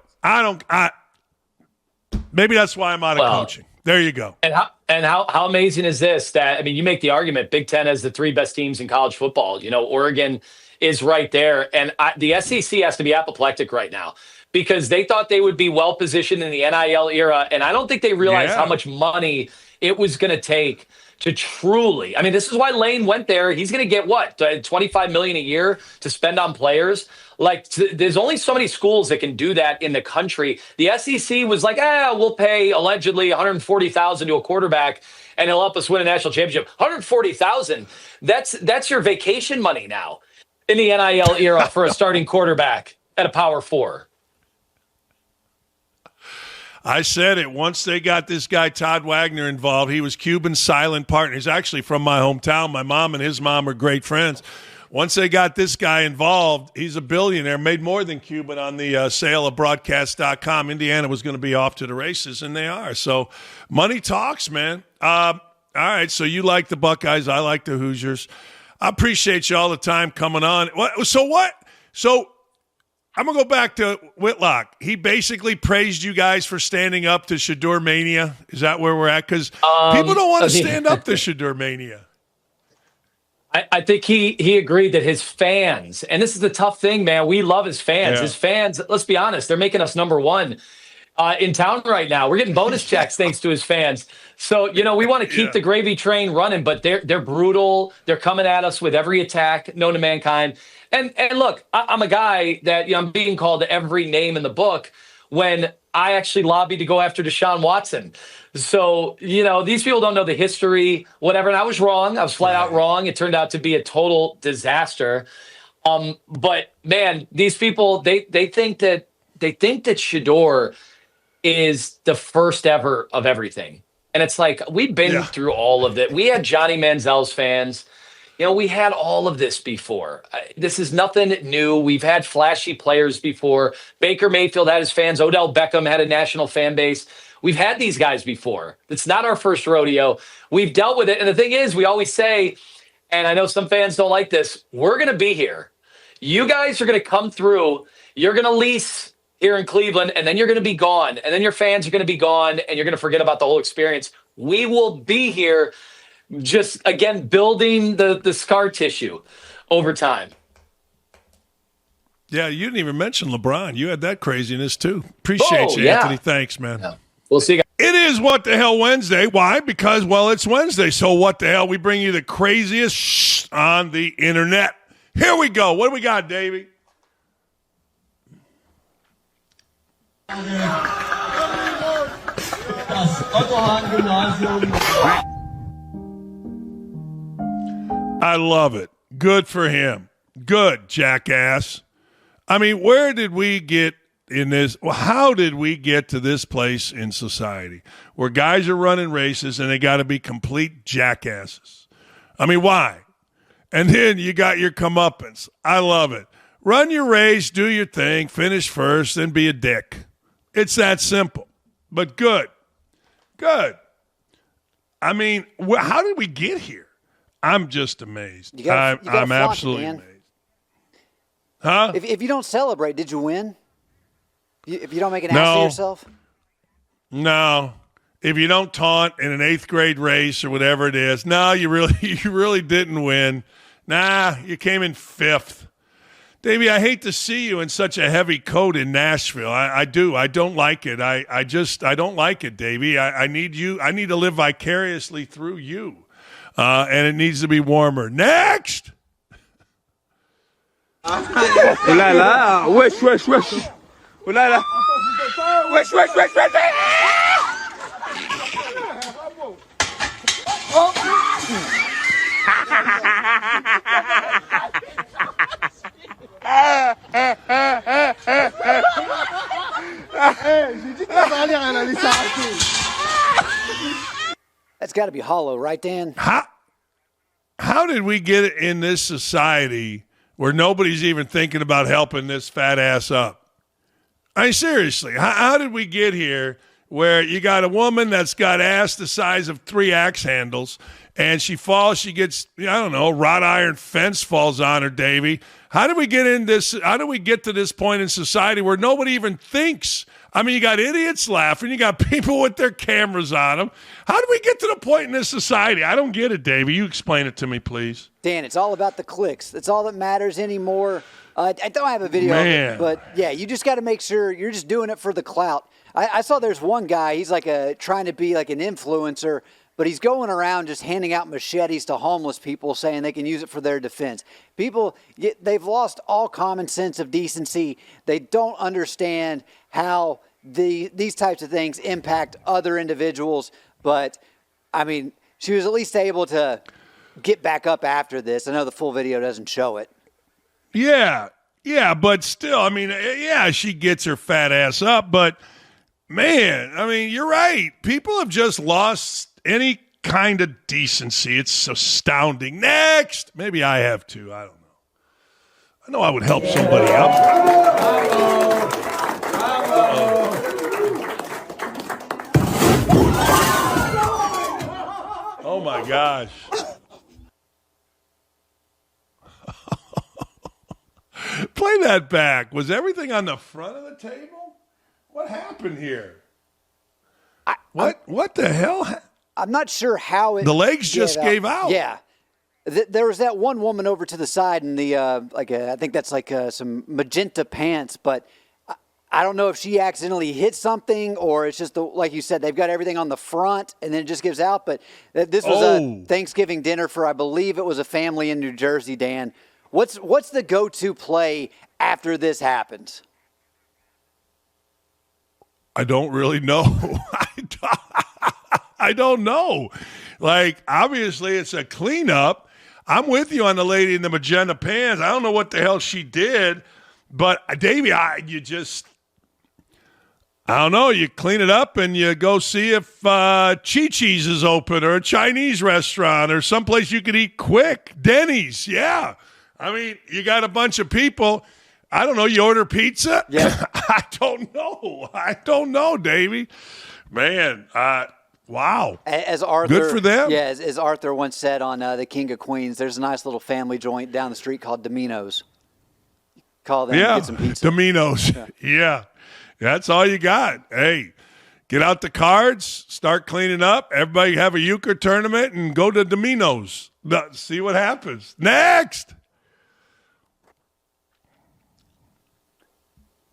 Maybe that's why I'm out of coaching. There you go. And how amazing is this? That, I mean, you make the argument Big Ten has the 3 best teams in college football. Oregon is right there. And the SEC has to be apoplectic right now because they thought they would be well-positioned in the NIL era. And I don't think they realized how much money it was going to take to truly, I mean, this is why Lane went there. He's going to get what, $25 million a year to spend on players. Like, there's only so many schools that can do that in the country. The SEC was like, we'll pay allegedly $140,000 to a quarterback, and he'll help us win a national championship. $140,000. That's your vacation money now in the NIL era for a starting quarterback at a Power 4. I said it once they got this guy Todd Wagner involved. He was Cuban's silent partner. He's actually from my hometown. My mom and his mom are great friends. Once they got this guy involved, he's a billionaire, made more than Cuban on the sale of broadcast.com. Indiana was going to be off to the races, and they are. So money talks, man. All right, so you like the Buckeyes. I like the Hoosiers. I appreciate you all the time coming on. So I'm going to go back to Whitlock. He basically praised you guys for standing up to Shador Mania. Is that where we're at? Because people don't want to stand up to Shador Mania. I think he agreed that his fans, and this is the tough thing, man, we love his fans. Yeah. His fans, let's be honest, they're making us number one in town right now. We're getting bonus checks thanks to his fans. So, we want to keep the gravy train running, but they're brutal. They're coming at us with every attack known to mankind. And look, I'm a guy that I'm being called every name in the book when I actually lobbied to go after Deshaun Watson. So, these people don't know the history, whatever. And I was wrong. I was flat out wrong. It turned out to be a total disaster. But man, these people, they think that Shador is the first ever of everything. And it's like, we've been through all of that. We had Johnny Manziel's fans. We had all of this before. This is nothing new. We've had flashy players before. Baker Mayfield had his fans. Odell Beckham had a national fan base. We've had these guys before. It's not our first rodeo. We've dealt with it. And the thing is, we always say, and I know some fans don't like this, we're going to be here. You guys are going to come through. You're going to lease here in Cleveland, and then you're going to be gone. And then your fans are going to be gone, and you're going to forget about the whole experience. We will be here. Just, again, building the scar tissue over time. Yeah, you didn't even mention LeBron. You had that craziness, too. Appreciate you, Anthony. Thanks, man. Yeah. We'll see you guys. It is What the Hell Wednesday. Why? Because, it's Wednesday. So what the hell? We bring you the craziest on the internet. Here we go. What do we got, Davey? I love it. Good for him. Good, jackass. I mean, where did we get in this? Well, how did we get to this place in society where guys are running races and they got to be complete jackasses? I mean, why? And then you got your comeuppance. I love it. Run your race, do your thing, finish first, and be a dick. It's that simple. But good. Good. I mean, how did we get here? I'm just amazed. I'm absolutely amazed. Huh? If you don't celebrate, did you win? If you don't make an ass of yourself? No. If you don't taunt in an 8th grade race or whatever it is, no, you really didn't win. Nah, you came in 5th. Davey, I hate to see you in such a heavy coat in Nashville. I do. I don't like it. I don't like it, Davey. I need you. I need to live vicariously through you. And it needs to be warmer. Next! Oh là là, wesh, wesh, wesh. Oh là là. Wesh, wesh, wesh, wesh. That's got to be hollow, right, Dan? How did we get in this society where nobody's even thinking about helping this fat ass up? I mean, seriously, how did we get here where you got a woman that's got ass the size of 3 axe handles and she falls, she gets, I don't know, wrought iron fence falls on her, Davey. How did we get in this? How do we get to this point in society where nobody even thinks? I mean, you got idiots laughing. You got people with their cameras on them. How do we get to the point in this society? I don't get it, Davey. You explain it to me, please. Dan, it's all about the clicks. That's all that matters anymore. I don't have a video of it, but yeah, you just got to make sure you're just doing it for the clout. I saw there's one guy, he's like trying to be like an influencer, but he's going around just handing out machetes to homeless people saying they can use it for their defense. People, they've lost all common sense of decency. They don't understand how these types of things impact other individuals. But, I mean, she was at least able to get back up after this. I know the full video doesn't show it. Yeah, but still, I mean, yeah, she gets her fat ass up, but man, I mean, you're right. People have just lost any kind of decency. It's astounding. Next, maybe I have too. I don't know. I know I would help somebody up. Oh my gosh. Play that back. Was everything on the front of the table? What happened here? What the hell? I'm not sure how it. The legs just gave out. Yeah. There was that one woman over to the side in the, I think that's like some magenta pants, but I don't know if she accidentally hit something or it's just, like you said, they've got everything on the front and then it just gives out. But this was a Thanksgiving dinner for, I believe it was a family in New Jersey, Dan. What's the go-to play after this happens? I don't really know. I don't know. Like, obviously, it's a cleanup. I'm with you on the lady in the magenta pants. I don't know what the hell she did, but Davey, I don't know. You clean it up and you go see if Chi-Chi's is open or a Chinese restaurant or someplace you could eat quick. Denny's, yeah. I mean, you got a bunch of people. I don't know. You order pizza? Yeah. I don't know, Davey. Man, wow. As Arthur, good for them. Yeah, as Arthur once said on The King of Queens, there's a nice little family joint down the street called Domino's. Call them and get some pizza. Domino's. Yeah. That's all you got. Hey, get out the cards, start cleaning up. Everybody have a euchre tournament and go to Domino's. See what happens. Next.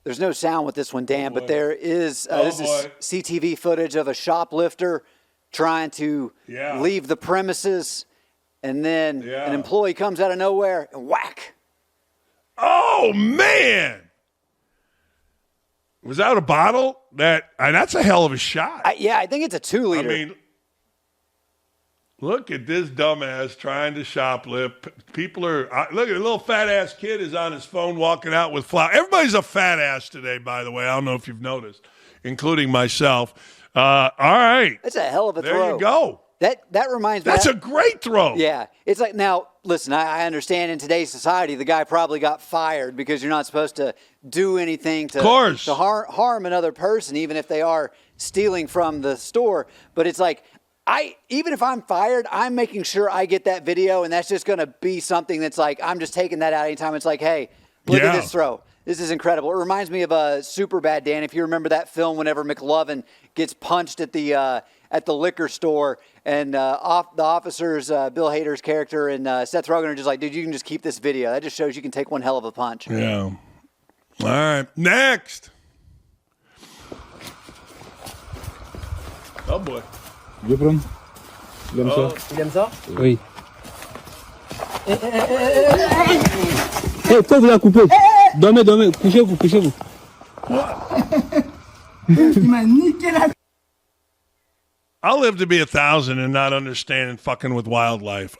There's no sound with this one, Dan, but there is this is CTV footage of a shoplifter trying to leave the premises, and then an employee comes out of nowhere and whack. Oh, man. Was that a bottle? That's a hell of a shot. I think it's a 2-liter. I mean, look at this dumbass trying to shoplift. People are look at a little fat ass kid is on his phone walking out with flour. Everybody's a fat ass today, by the way. I don't know if you've noticed, including myself. All right, that's a hell of a throw. There you go. That reminds me. That's a great throw. Yeah, it's like now. Listen, I understand in today's society, the guy probably got fired because you're not supposed to do anything to harm another person, even if they are stealing from the store. But it's like, even if I'm fired, I'm making sure I get that video, and that's just going to be something that's like, I'm just taking that out anytime. It's like, hey, look at this throw. This is incredible. It reminds me of Superbad, Dan. If you remember that film, whenever McLovin gets punched at the liquor store, and the officers, Bill Hader's character and Seth Rogen are just like, dude, you can just keep this video. That just shows you can take one hell of a punch. Yeah. All right. Next. Oh, boy. Je prends. Il aime ça. Il aime ça? Oui. Hey, pourquoi vous la coupez? Dormez, couchez-vous. Il m'a niqué la... I'll live to be 1,000 and not understanding fucking with wildlife,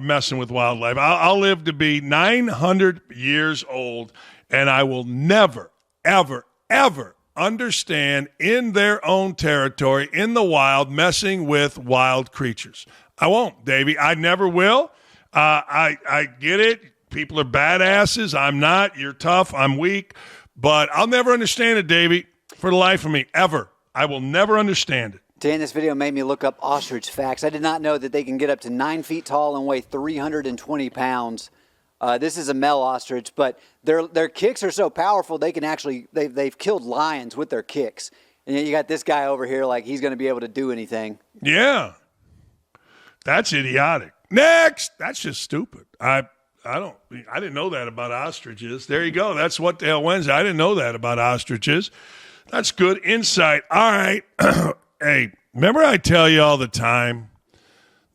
messing with wildlife. I'll live to be 900 years old, and I will never, ever, ever understand in their own territory, in the wild, messing with wild creatures. I won't, Davey. I never will. I get it. People are badasses. I'm not. You're tough. I'm weak. But I'll never understand it, Davey, for the life of me, ever. I will never understand it. Dan, this video made me look up ostrich facts. I did not know that they can get up to 9 feet tall and weigh 320 pounds. This is a male ostrich, but their kicks are so powerful they can actually they've killed lions with their kicks. And you got this guy over here like he's going to be able to do anything. Yeah, that's idiotic. Next, that's just stupid. I didn't know that about ostriches. There you go. That's What the Hell Wednesday. I didn't know that about ostriches. That's good insight. All right. Hey, remember I tell you all the time,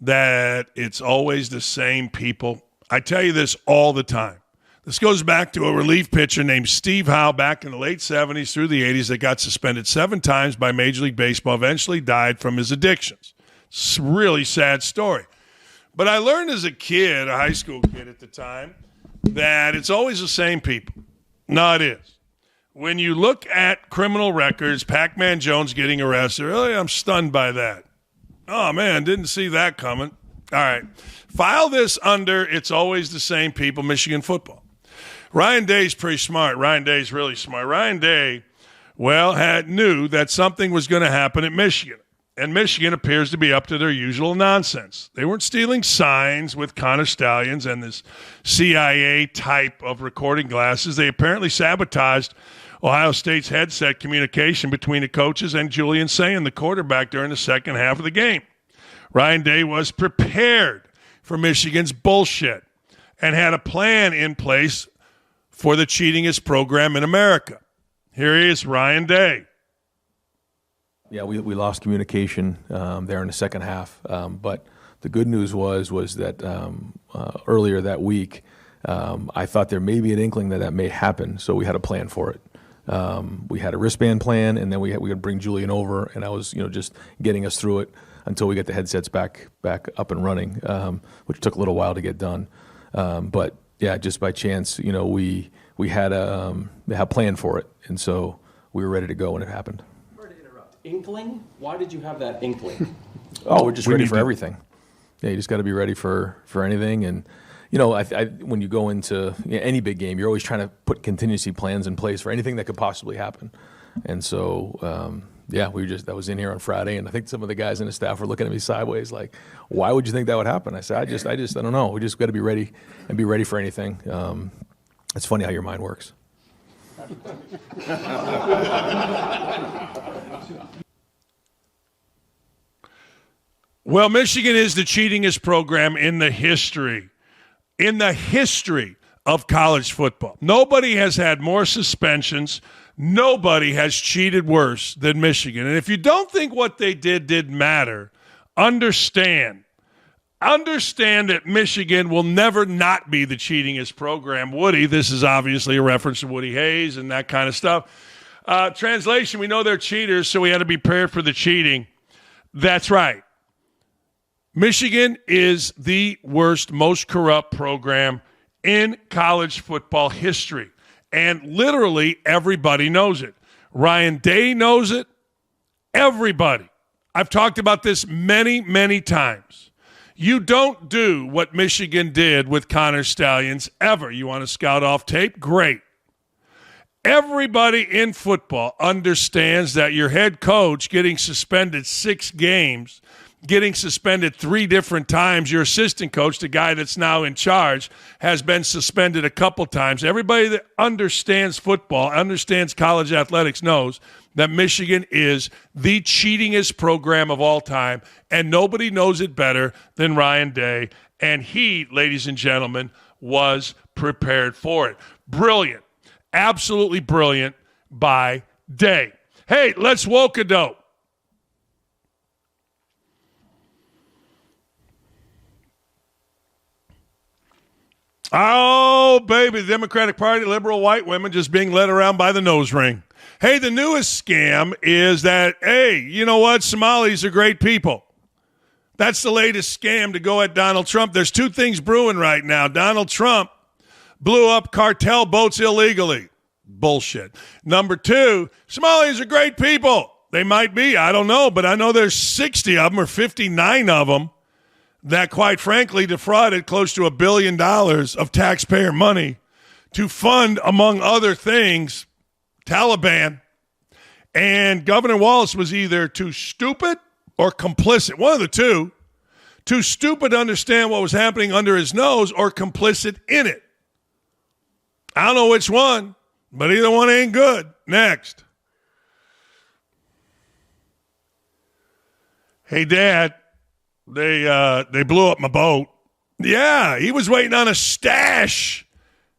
that it's always the same people. I tell you this all the time. This goes back to a relief pitcher named Steve Howe back in the late 70s through the 80s that got suspended 7 times by Major League Baseball, eventually died from his addictions. It's a really sad story. But I learned as a kid, a high school kid at the time, that it's always the same people. No, it is. When you look at criminal records, Pac-Man Jones getting arrested, really, I'm stunned by that. Oh, man, didn't see that coming. All right. File this under it's always the same people, Michigan football. Ryan Day's pretty smart. Ryan Day's really smart. Ryan Day, knew that something was going to happen at Michigan. And Michigan appears to be up to their usual nonsense. They weren't stealing signs with Connor Stallions and this CIA type of recording glasses. They apparently sabotaged Ohio State's headset communication between the coaches and Julian Sayin, the quarterback, during the second half of the game. Ryan Day was prepared for Michigan's bullshit and had a plan in place for the cheatingest program in America. Here he is, Ryan Day. Yeah, we lost communication there in the second half. But the good news was that earlier that week, I thought there may be an inkling that may happen, so we had a plan for it. We had a wristband plan, and then we would bring Julian over, and I was just getting us through it until we get the headsets back up and running, which took a little while to get done. But yeah, just by chance, we had a plan for it, and so we were ready to go when it happened. Inkling? Why did you have that inkling? We're just ready for everything. Yeah, you just got to be ready for anything. And, when you go into any big game, you're always trying to put contingency plans in place for anything that could possibly happen. And so, that was in here on Friday, and I think some of the guys in the staff were looking at me sideways like, why would you think that would happen? I said, I don't know. We just got to be ready and be ready for anything. It's funny how your mind works. Well, Michigan is the cheatingest program in the history of college football. Nobody has had more suspensions. Nobody has cheated worse than Michigan. And if you don't think what they did matter, understand that Michigan will never not be the cheatingest program. Woody, this is obviously a reference to Woody Hayes and that kind of stuff. Translation, we know they're cheaters, so we had to be prepared for the cheating. That's right. Michigan is the worst, most corrupt program in college football history. And literally everybody knows it. Ryan Day knows it. Everybody. I've talked about this many, many times. You don't do what Michigan did with Connor Stallions ever. You want to scout off tape? Great. Everybody in football understands that your head coach getting suspended 6 games, getting suspended 3 different times, your assistant coach, the guy that's now in charge, has been suspended a couple times. Everybody that understands football, understands college athletics, knows that Michigan is the cheatingest program of all time, and nobody knows it better than Ryan Day. And he, ladies and gentlemen, was prepared for it. Brilliant. Absolutely brilliant by Day. Hey, let's woke-a-dope. Oh, baby, the Democratic Party, liberal white women just being led around by the nose ring. Hey, the newest scam is that, hey, you know what? Somalis are great people. That's the latest scam to go at Donald Trump. There's 2 things brewing right now. Donald Trump blew up cartel boats illegally. Bullshit. Number 2, Somalis are great people. They might be. I don't know, but I know there's 60 of them or 59 of them that, quite frankly, defrauded close to $1 billion of taxpayer money to fund, among other things, Taliban. And Governor Wallace was either too stupid or complicit, one of the two, too stupid to understand what was happening under his nose or complicit in it. I don't know which one, but either one ain't good. Next. Hey, Dad. They blew up my boat. Yeah, he was waiting on a stash.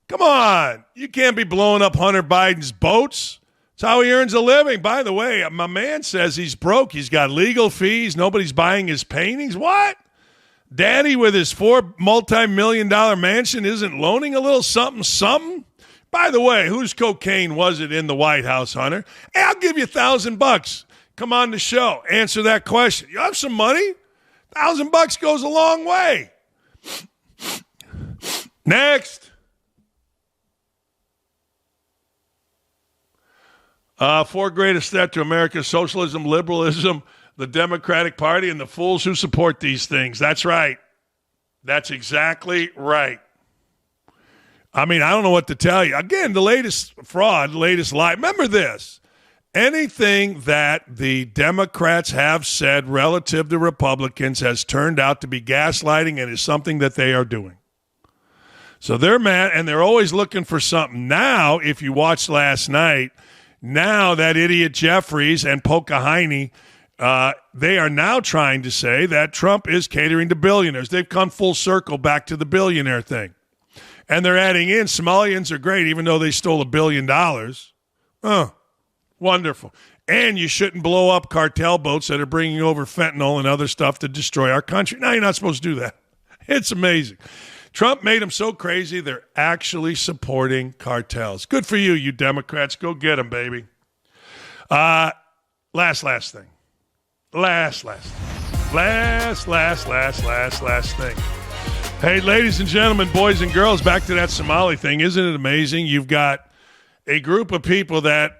Come on. You can't be blowing up Hunter Biden's boats. It's how he earns a living. By the way, my man says he's broke. He's got legal fees. Nobody's buying his paintings. What? Daddy with his $4 multi-million-dollar mansion isn't loaning a little something? By the way, whose cocaine was it in the White House, Hunter? Hey, I'll give you $1,000. Come on the show. Answer that question. You have some money? $1,000 goes a long way. Next. Four greatest threat to America's socialism, liberalism, the Democratic Party, and the fools who support these things. That's right. That's exactly right. I mean, I don't know what to tell you. Again, the latest fraud, the latest lie. Remember this. Anything that the Democrats have said relative to Republicans has turned out to be gaslighting and is something that they are doing. So they're mad, and they're always looking for something. Now, if you watched last night, now that idiot Jeffries and Pocahontas, they are now trying to say that Trump is catering to billionaires. They've come full circle back to the billionaire thing. And they're adding in Somalians are great, even though they stole $1 billion. Oh, wonderful. And you shouldn't blow up cartel boats that are bringing over fentanyl and other stuff to destroy our country. No, you're not supposed to do that. It's amazing. Trump made them so crazy, they're actually supporting cartels. Good for you, you Democrats. Go get them, baby. Last thing. Last thing. Hey, ladies and gentlemen, boys and girls, back to that Somali thing. Isn't it amazing? You've got a group of people that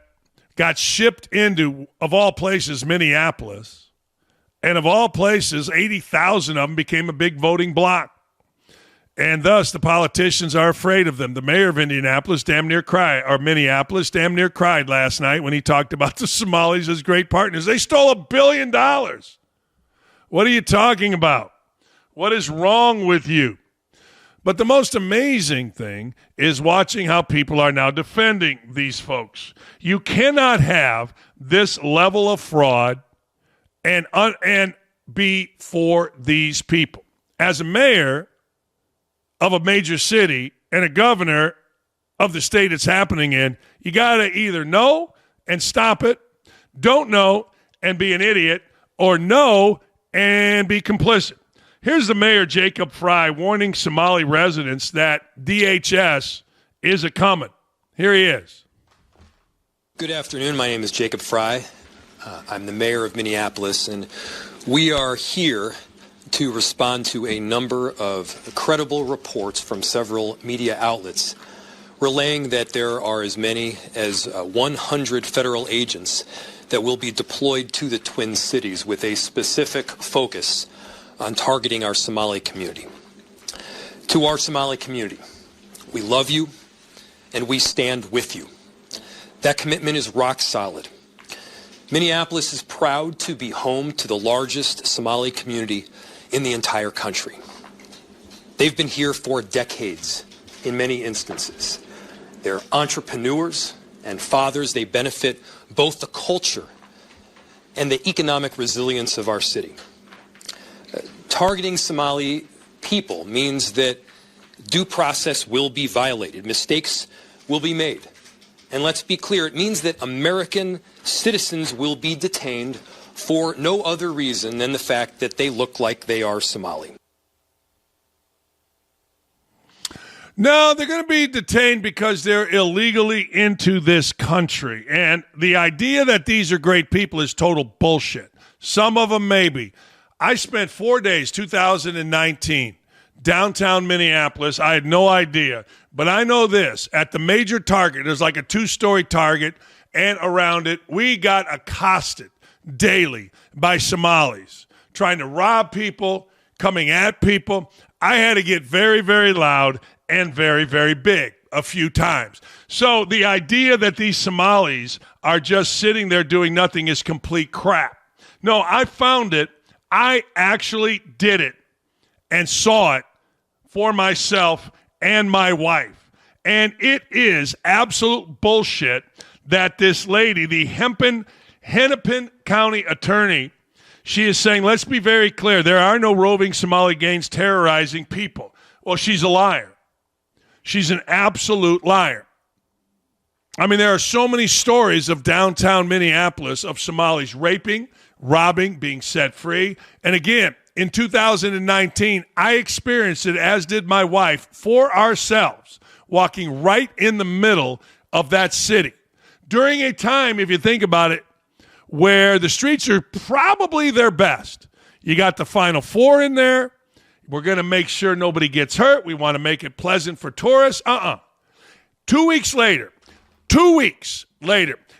got shipped into, of all places, Minneapolis. And of all places, 80,000 of them became a big voting bloc. And thus, the politicians are afraid of them. The mayor of Minneapolis damn near cried last night when he talked about the Somalis as great partners. They stole $1 billion. What are you talking about? What is wrong with you? But the most amazing thing is watching how people are now defending these folks. You cannot have this level of fraud and be for these people. As a mayor of a major city and a governor of the state it's happening in, you got to either know and stop it, don't know and be an idiot, or know and be complicit. Here's the mayor, Jacob Fry, warning Somali residents that DHS is a-coming. Here he is. Good afternoon. My name is Jacob Fry. I'm the mayor of Minneapolis, and we are here to respond to a number of credible reports from several media outlets relaying that there are as many as 100 federal agents that will be deployed to the Twin Cities with a specific focus on targeting our Somali community. To our Somali community, we love you and we stand with you. That commitment is rock solid. Minneapolis is proud to be home to the largest Somali community in the entire country. They've been here for decades in many instances. They're entrepreneurs and fathers. They benefit both the culture and the economic resilience of our city. Targeting Somali people means that due process will be violated. Mistakes will be made. And let's be clear, it means that American citizens will be detained for no other reason than the fact that they look like they are Somali. No, they're going to be detained because they're illegally into this country. And the idea that these are great people is total bullshit. Some of them maybe. I spent 4 days, 2019, downtown Minneapolis. I had no idea. But I know this. At the major Target, there's like a 2-story Target, and around it, we got accosted daily by Somalis trying to rob people, coming at people. I had to get very, very loud and very, very big a few times. So the idea that these Somalis are just sitting there doing nothing is complete crap. No, I found it. I actually did it and saw it for myself and my wife. And it is absolute bullshit that this lady, the Hennepin County attorney, she is saying, let's be very clear, there are no roving Somali gangs terrorizing people. Well, she's a liar. She's an absolute liar. I mean, there are so many stories of downtown Minneapolis of Somalis raping, robbing, being set free. And again, in 2019, I experienced it, as did my wife, for ourselves, walking right in the middle of that city. During a time, if you think about it, where the streets are probably their best. You got the Final Four in there. We're going to make sure nobody gets hurt. We want to make it pleasant for tourists. 2 weeks later,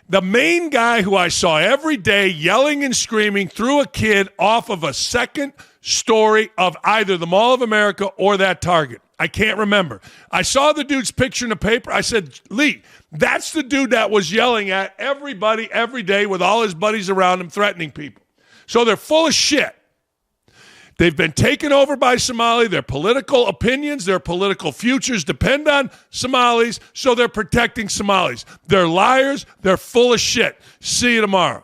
the main guy who I saw every day yelling and screaming threw a kid off of a second story of either the Mall of America or that Target. I can't remember. I saw the dude's picture in the paper. I said, Lee, that's the dude that was yelling at everybody every day with all his buddies around him threatening people. So they're full of shit. They've been taken over by Somali. Their political opinions, their political futures depend on Somalis, so they're protecting Somalis. They're liars. They're full of shit. See you tomorrow.